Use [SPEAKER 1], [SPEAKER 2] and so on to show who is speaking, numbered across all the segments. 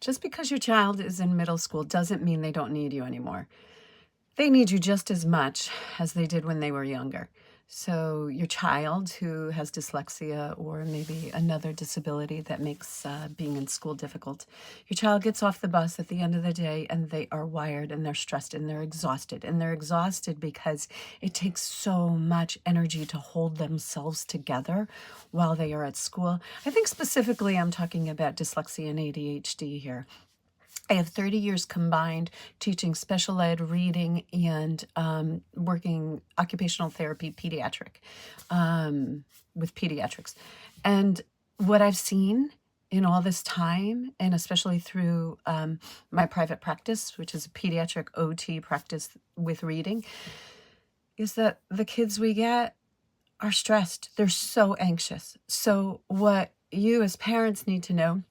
[SPEAKER 1] Just because your child is in middle school doesn't mean they don't need you anymore. They need you just as much as they did when they were younger. So your child who has dyslexia or maybe another disability that makes being in school difficult, your child gets off the bus at the end of the day and they are wired and they're stressed and they're exhausted. And they're exhausted because it takes so much energy to hold themselves together while they are at school. I think specifically I'm talking about dyslexia and ADHD here. I have 30 years combined teaching special ed, reading, and working occupational therapy pediatric with pediatrics. And what I've seen in all this time, and especially through my private practice, which is a pediatric OT practice with reading, is that the kids we get are stressed. They're so anxious. So what you as parents need to know,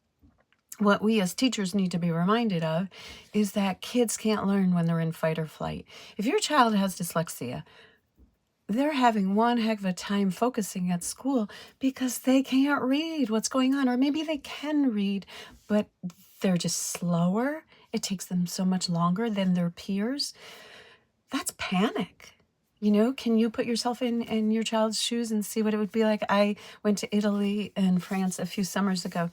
[SPEAKER 1] what we as teachers need to be reminded of, is that kids can't learn when they're in fight or flight. If your child has dyslexia, they're having one heck of a time focusing at school because they can't read what's going on. Or maybe they can read, but they're just slower. It takes them so much longer than their peers. That's panic. You know, can you put yourself in your child's shoes and see what it would be like? I went to Italy and France a few summers ago.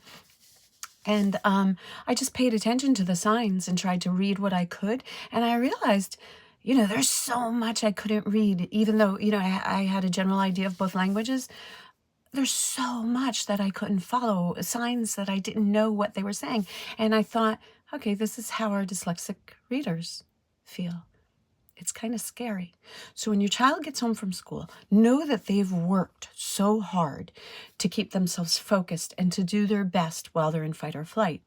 [SPEAKER 1] And I just paid attention to the signs and tried to read what I could. And I realized, there's so much I couldn't read, even though, I had a general idea of both languages. There's so much that I couldn't follow, signs that I didn't know what they were saying. And I thought, okay, this is how our dyslexic readers feel. It's kind of scary. So when your child gets home from school, know that they've worked so hard to keep themselves focused and to do their best while they're in fight or flight.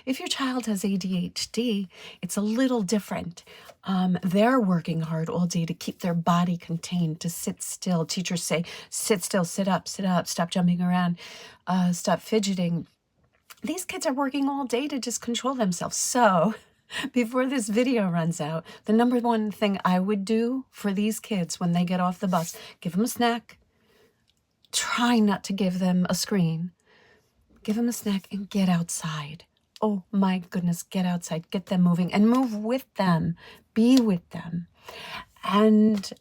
[SPEAKER 1] If your child has ADHD, it's a little different. They're working hard all day to keep their body contained, to sit still. Teachers say, sit still, sit up, stop jumping around, stop fidgeting. These kids are working all day to just control themselves. So before this video runs out, the number one thing I would do for these kids when they get off the bus, give them a snack. Try not to give them a screen. Give them a snack and get outside. Oh my goodness, get outside, get them moving and move with them, be with them. And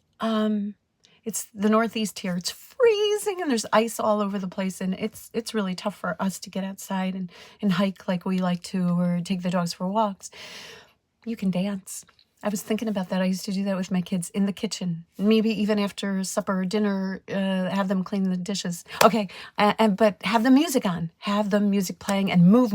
[SPEAKER 1] it's the Northeast here. It's freezing and there's ice all over the place, and it's really tough for us to get outside and hike like we like to, or take the dogs for walks. You can dance. I was thinking about that. I used to do that with my kids in the kitchen, maybe even after supper or dinner, have them clean the dishes. Okay, but have the music on, have the music playing, and move.